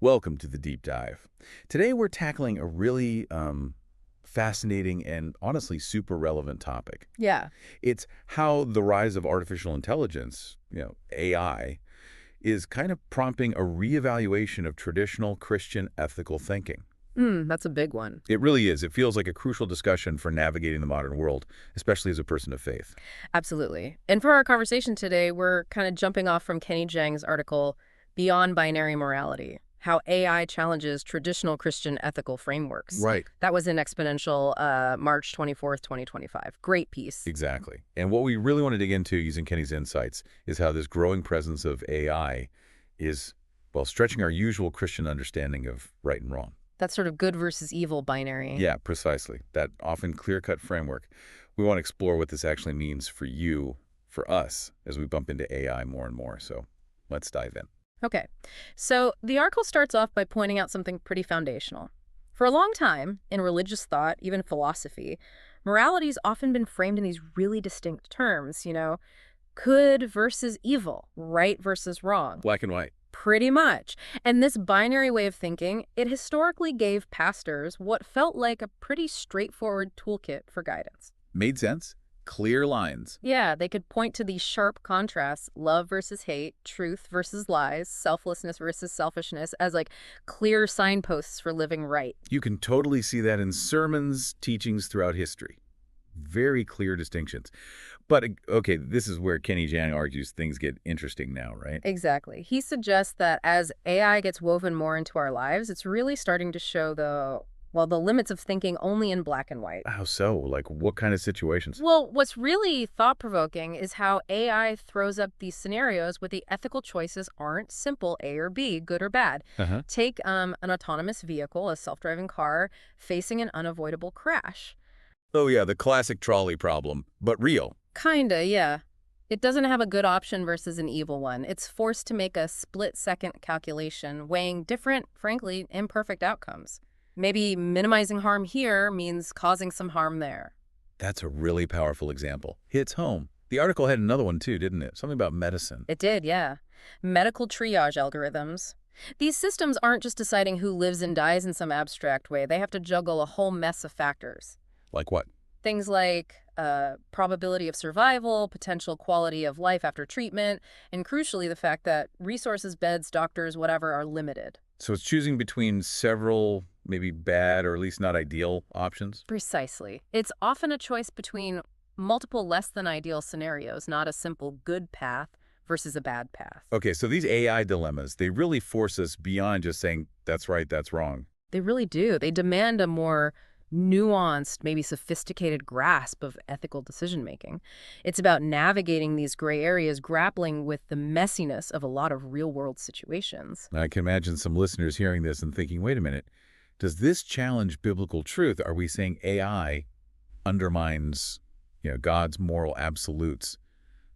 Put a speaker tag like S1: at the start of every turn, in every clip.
S1: Welcome to the Deep Dive. Today we're tackling a really fascinating and honestly super relevant topic.
S2: Yeah.
S1: It's how the rise of artificial intelligence, AI, is kind of prompting a reevaluation of traditional Christian ethical thinking.
S2: That's a big one.
S1: It really is. It feels like a crucial discussion for navigating the modern world, especially as a person of faith.
S2: Absolutely. And for our conversation today, we're kind of jumping off from Kenny Jang's article, Beyond Binary Morality: How AI Challenges Traditional Christian Ethical Frameworks.
S1: Right.
S2: That was in Exponential, March 24th, 2025. Great piece.
S1: Exactly. And what we really want to dig into using Kenny's insights is how this growing presence of AI is, well, stretching our usual Christian understanding of right and wrong.
S2: That sort of good versus evil binary.
S1: Yeah, precisely. That often clear-cut framework. We want to explore what this actually means for you, for us, as we bump into AI more and more. So let's dive in.
S2: Okay, so the article starts off by pointing out something pretty foundational. For a long time, in religious thought, even philosophy, morality's often been framed in these really distinct terms, good versus evil, right versus wrong.
S1: Black and white.
S2: Pretty much. And this binary way of thinking, it historically gave pastors what felt like a pretty straightforward toolkit for guidance.
S1: Made sense. Clear lines.
S2: Yeah, they could point to these sharp contrasts, love versus hate, truth versus lies, selflessness versus selfishness, as like clear signposts for living right.
S1: You can totally see that in sermons, teachings throughout history. Very clear distinctions. But, okay, this is where Kenny Jang argues things get interesting now, right?
S2: Exactly. He suggests that as AI gets woven more into our lives, it's really starting to show the limits of thinking only in black and white.
S1: How so? Like, what kind of situations?
S2: Well, what's really thought-provoking is how AI throws up these scenarios where the ethical choices aren't simple A or B, good or bad.
S1: Uh-huh.
S2: Take an autonomous vehicle, a self-driving car, facing an unavoidable crash.
S1: Oh, yeah, the classic trolley problem, but real.
S2: Kinda, yeah. It doesn't have a good option versus an evil one. It's forced to make a split-second calculation, weighing different, frankly, imperfect outcomes. Maybe minimizing harm here means causing some harm there.
S1: That's a really powerful example. Hits home. The article had another one too, didn't it? Something about medicine.
S2: It did, yeah. Medical triage algorithms. These systems aren't just deciding who lives and dies in some abstract way. They have to juggle a whole mess of factors.
S1: Like what?
S2: Things like probability of survival, potential quality of life after treatment, and crucially the fact that resources, beds, doctors, whatever, are limited.
S1: So it's choosing between several, maybe bad or at least not ideal options?
S2: Precisely. It's often a choice between multiple less than ideal scenarios, not a simple good path versus a bad path.
S1: Okay, so these AI dilemmas, they really force us beyond just saying, that's right, that's wrong.
S2: They really do. They demand a more nuanced, maybe sophisticated grasp of ethical decision-making. It's about navigating these gray areas, grappling with the messiness of a lot of real-world situations.
S1: I can imagine some listeners hearing this and thinking, wait a minute, does this challenge biblical truth? Are we saying AI undermines, God's moral absolutes?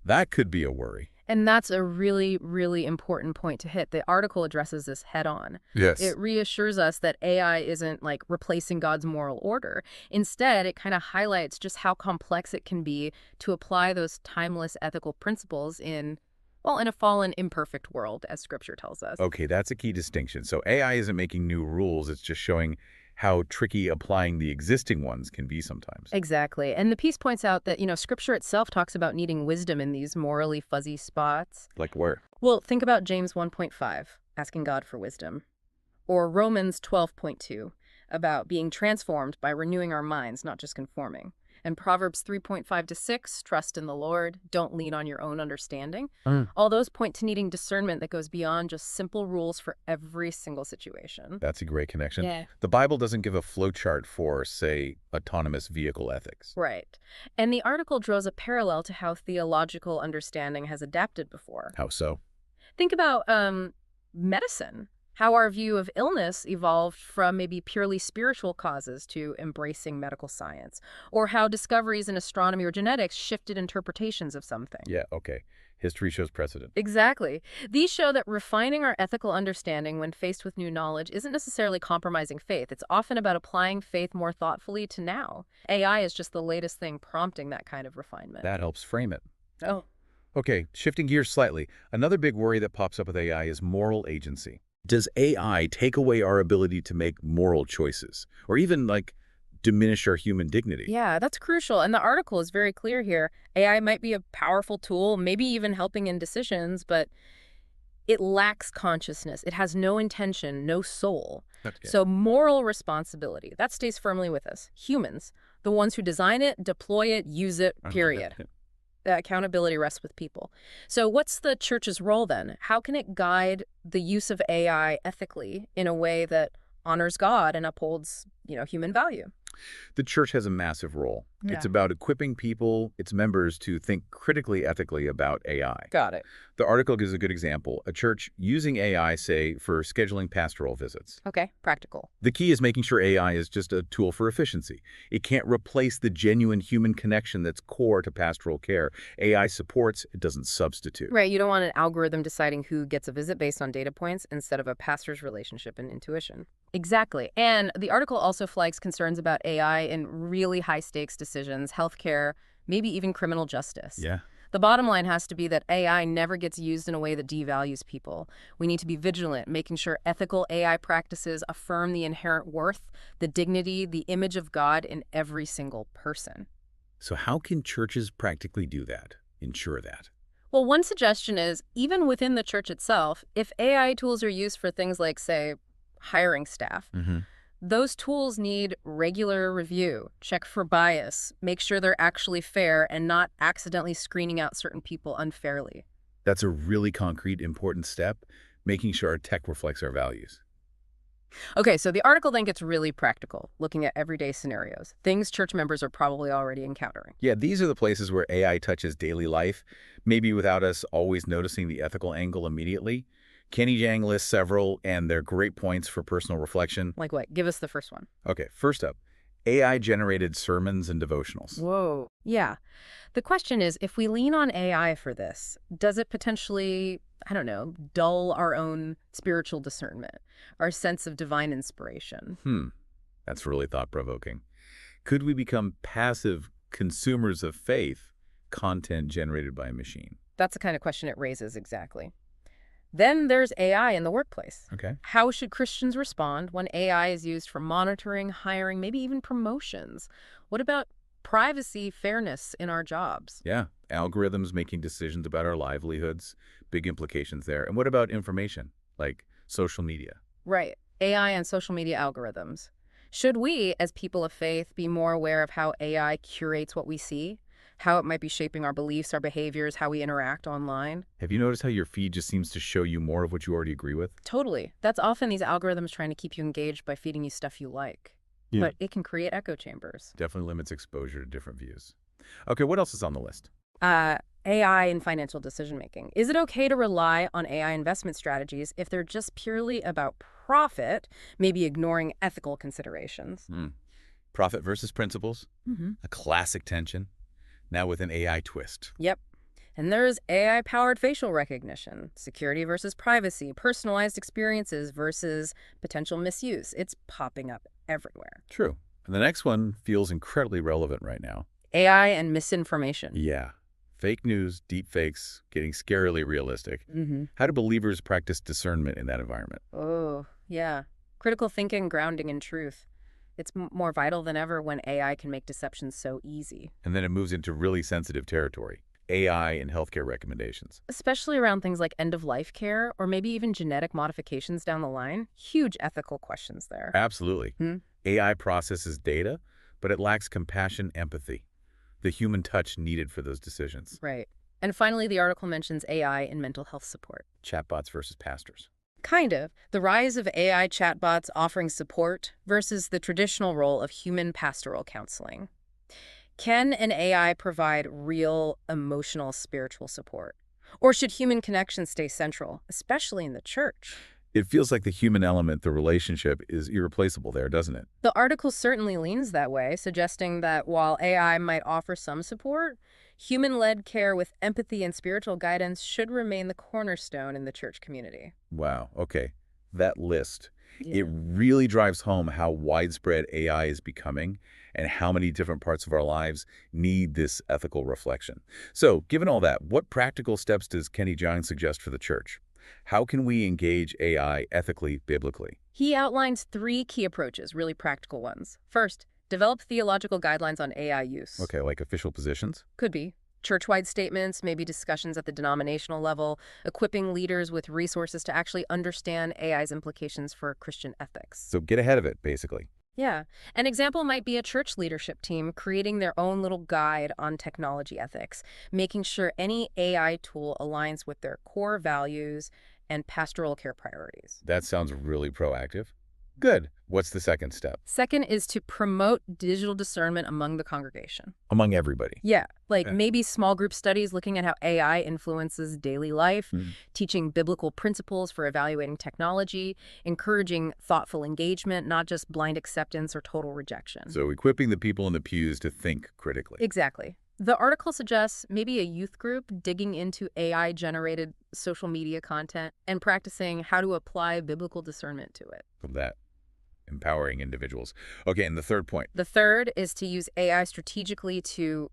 S1: That could be a worry.
S2: And that's a really, really important point to hit. The article addresses this head on.
S1: Yes.
S2: It reassures us that AI isn't like replacing God's moral order. Instead, it kind of highlights just how complex it can be to apply those timeless ethical principles in a fallen, imperfect world, as Scripture tells us.
S1: Okay, that's a key distinction. So AI isn't making new rules. It's just showing how tricky applying the existing ones can be sometimes.
S2: Exactly. And the piece points out that, Scripture itself talks about needing wisdom in these morally fuzzy spots.
S1: Like where?
S2: Well, think about James 1.5, asking God for wisdom. Or Romans 12.2, about being transformed by renewing our minds, not just conforming. And Proverbs 3.5-6, trust in the Lord, don't lean on your own understanding. All those point to needing discernment that goes beyond just simple rules for every single situation.
S1: That's a great connection.
S2: Yeah.
S1: The Bible doesn't give a flowchart for, say, autonomous vehicle ethics.
S2: Right. And the article draws a parallel to how theological understanding has adapted before.
S1: How so?
S2: Think about medicine. How our view of illness evolved from maybe purely spiritual causes to embracing medical science, or how discoveries in astronomy or genetics shifted interpretations of something.
S1: Yeah, okay. History shows precedent.
S2: Exactly. These show that refining our ethical understanding when faced with new knowledge isn't necessarily compromising faith. It's often about applying faith more thoughtfully to now. AI is just the latest thing prompting that kind of refinement.
S1: That helps frame it.
S2: Oh.
S1: Okay, shifting gears slightly. Another big worry that pops up with AI is moral agency. Does AI take away our ability to make moral choices or even like diminish our human dignity?
S2: Yeah, that's crucial. And the article is very clear here. AI might be a powerful tool, maybe even helping in decisions, but it lacks consciousness. It has no intention, no soul.
S1: Okay.
S2: So moral responsibility, that stays firmly with us. Humans, the ones who design it, deploy it, use it, period. The accountability rests with people. So what's the church's role then? How can it guide the use of AI ethically in a way that honors God and upholds, human value?
S1: The church has a massive role. It's
S2: Yeah.
S1: about equipping people, its members, to think critically, ethically about AI.
S2: Got it.
S1: The article gives a good example. A church using AI, say, for scheduling pastoral visits.
S2: Okay, practical.
S1: The key is making sure AI is just a tool for efficiency. It can't replace the genuine human connection that's core to pastoral care. AI supports, it doesn't substitute.
S2: Right, you don't want an algorithm deciding who gets a visit based on data points instead of a pastor's relationship and intuition. Exactly. And the article also flags concerns about AI in really high-stakes decisions, healthcare, maybe even criminal justice.
S1: Yeah.
S2: The bottom line has to be that AI never gets used in a way that devalues people. We need to be vigilant, making sure ethical AI practices affirm the inherent worth, the dignity, the image of God in every single person.
S1: So how can churches practically do that, ensure that?
S2: Well, one suggestion is, even within the church itself, if AI tools are used for things like, say, hiring staff,
S1: Mm-hmm.
S2: those tools need regular review, check for bias, make sure they're actually fair and not accidentally screening out certain people unfairly.
S1: That's a really concrete, important step, making sure our tech reflects our values.
S2: Okay, so the article then gets really practical, looking at everyday scenarios, things church members are probably already encountering.
S1: Yeah, these are the places where AI touches daily life, maybe without us always noticing the ethical angle immediately. Kenny Jang lists several, and they're great points for personal reflection.
S2: Like what? Give us the first one.
S1: Okay, first up, AI-generated sermons and devotionals.
S2: Whoa. Yeah. The question is, if we lean on AI for this, does it potentially, I don't know, dull our own spiritual discernment, our sense of divine inspiration?
S1: That's really thought-provoking. Could we become passive consumers of faith, content generated by a machine?
S2: That's the kind of question it raises, exactly. Then there's AI in the workplace.
S1: Okay.
S2: How should Christians respond when AI is used for monitoring, hiring, maybe even promotions? What about privacy, fairness in our jobs?
S1: Yeah, algorithms making decisions about our livelihoods, big implications there. And what about information, like social media?
S2: Right. AI and social media algorithms. Should we, as people of faith, be more aware of how AI curates what we see? How it might be shaping our beliefs, our behaviors, how we interact online?
S1: Have you noticed how your feed just seems to show you more of what you already agree with?
S2: Totally. That's often these algorithms trying to keep you engaged by feeding you stuff you like.
S1: Yeah.
S2: But it can create echo chambers.
S1: Definitely limits exposure to different views. Okay, what else is on the list?
S2: AI in financial decision-making. Is it okay to rely on AI investment strategies if they're just purely about profit, maybe ignoring ethical considerations?
S1: Profit versus principles,
S2: Mm-hmm.
S1: a classic tension, now with an AI twist.
S2: Yep. And there's AI-powered facial recognition, security versus privacy, personalized experiences versus potential misuse. It's popping up everywhere.
S1: True. And the next one feels incredibly relevant right now.
S2: AI and misinformation.
S1: Yeah. Fake news, deep fakes, getting scarily realistic.
S2: Mm-hmm.
S1: How do believers practice discernment in that environment?
S2: Oh, yeah. Critical thinking, grounding in truth. It's more vital than ever when AI can make deception so easy.
S1: And then it moves into really sensitive territory. AI and healthcare recommendations.
S2: Especially around things like end-of-life care or maybe even genetic modifications down the line. Huge ethical questions there.
S1: Absolutely. AI processes data, but it lacks compassion, empathy, the human touch needed for those decisions.
S2: Right. And finally, the article mentions AI in mental health support.
S1: Chatbots versus pastors.
S2: Kind of. The rise of AI chatbots offering support versus the traditional role of human pastoral counseling. Can an AI provide real emotional, spiritual support? Or should human connection stay central, especially in the church?
S1: It feels like the human element, the relationship, is irreplaceable there, doesn't it?
S2: The article certainly leans that way, suggesting that while AI might offer some support, human-led care with empathy and spiritual guidance should remain the cornerstone in the church community.
S1: Wow. Okay. That list. It really drives home how widespread AI is becoming and how many different parts of our lives need this ethical reflection. So, given all that, what practical steps does Kenny Jang suggest for the church? How can we engage AI ethically, biblically?
S2: He outlines 3 key approaches, really practical ones. First, develop theological guidelines on AI use.
S1: Okay, like official positions?
S2: Could be church-wide statements, maybe discussions at the denominational level, equipping leaders with resources to actually understand AI's implications for Christian ethics.
S1: So get ahead of it, basically.
S2: Yeah. An example might be a church leadership team creating their own little guide on technology ethics, making sure any AI tool aligns with their core values and pastoral care priorities.
S1: That sounds really proactive. Good. What's the second step?
S2: Second is to promote digital discernment among the congregation.
S1: Among everybody.
S2: Yeah, like
S1: Okay.
S2: maybe small group studies looking at how AI influences daily life,
S1: Mhm.
S2: teaching biblical principles for evaluating technology, encouraging thoughtful engagement, not just blind acceptance or total rejection.
S1: So equipping the people in the pews to think critically.
S2: Exactly. The article suggests maybe a youth group digging into AI-generated social media content and practicing how to apply biblical discernment to it.
S1: Of that. Empowering individuals. Okay, and the third point.
S2: The third is to use AI strategically to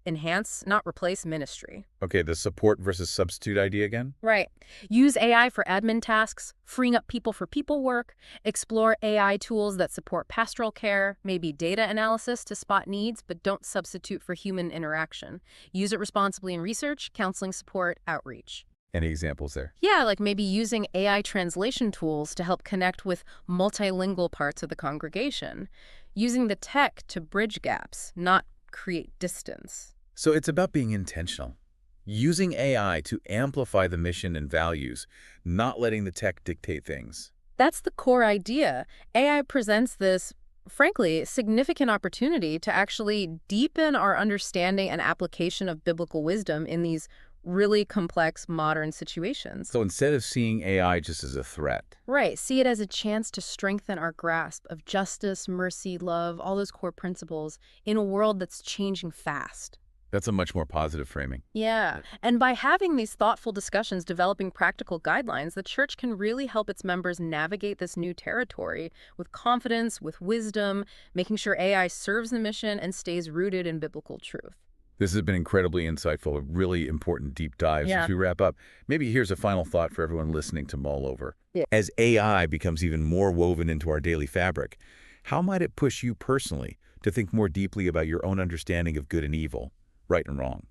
S2: enhance, not replace, ministry.
S1: Okay, the support versus substitute idea again?
S2: Right. Use AI for admin tasks, freeing up people for people work, explore AI tools that support pastoral care, maybe data analysis to spot needs, but don't substitute for human interaction. Use it responsibly in research, counseling support, outreach.
S1: Any examples there?
S2: Yeah, like maybe using AI translation tools to help connect with multilingual parts of the congregation. Using the tech to bridge gaps, not create distance.
S1: So it's about being intentional. Using AI to amplify the mission and values, not letting the tech dictate things.
S2: That's the core idea. AI presents this, frankly, significant opportunity to actually deepen our understanding and application of biblical wisdom in these really complex modern situations.
S1: So instead of seeing AI just as a threat,
S2: Right, see it as a chance to strengthen our grasp of justice, mercy, love, all those core principles in a world that's changing fast.
S1: that's a much more positive framing.
S2: Yeah, and by having these thoughtful discussions, developing practical guidelines, the church can really help its members navigate this new territory with confidence, with wisdom, making sure AI serves the mission and stays rooted in biblical truth.
S1: This has been incredibly insightful, a really important deep dives.
S2: Yeah.
S1: As we wrap up, maybe here's a final thought for everyone listening to mull over.
S2: Yeah.
S1: As AI becomes even more woven into our daily fabric, how might it push you personally to think more deeply about your own understanding of good and evil, right and wrong?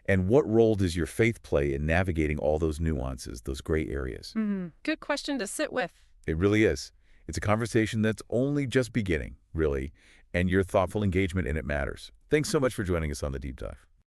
S1: And what role does your faith play in navigating all those nuances, those gray areas?
S2: Good question to sit with.
S1: It really is. It's a conversation that's only just beginning, really, and your thoughtful engagement in it matters. Thanks so much for joining us on The Deep Dive.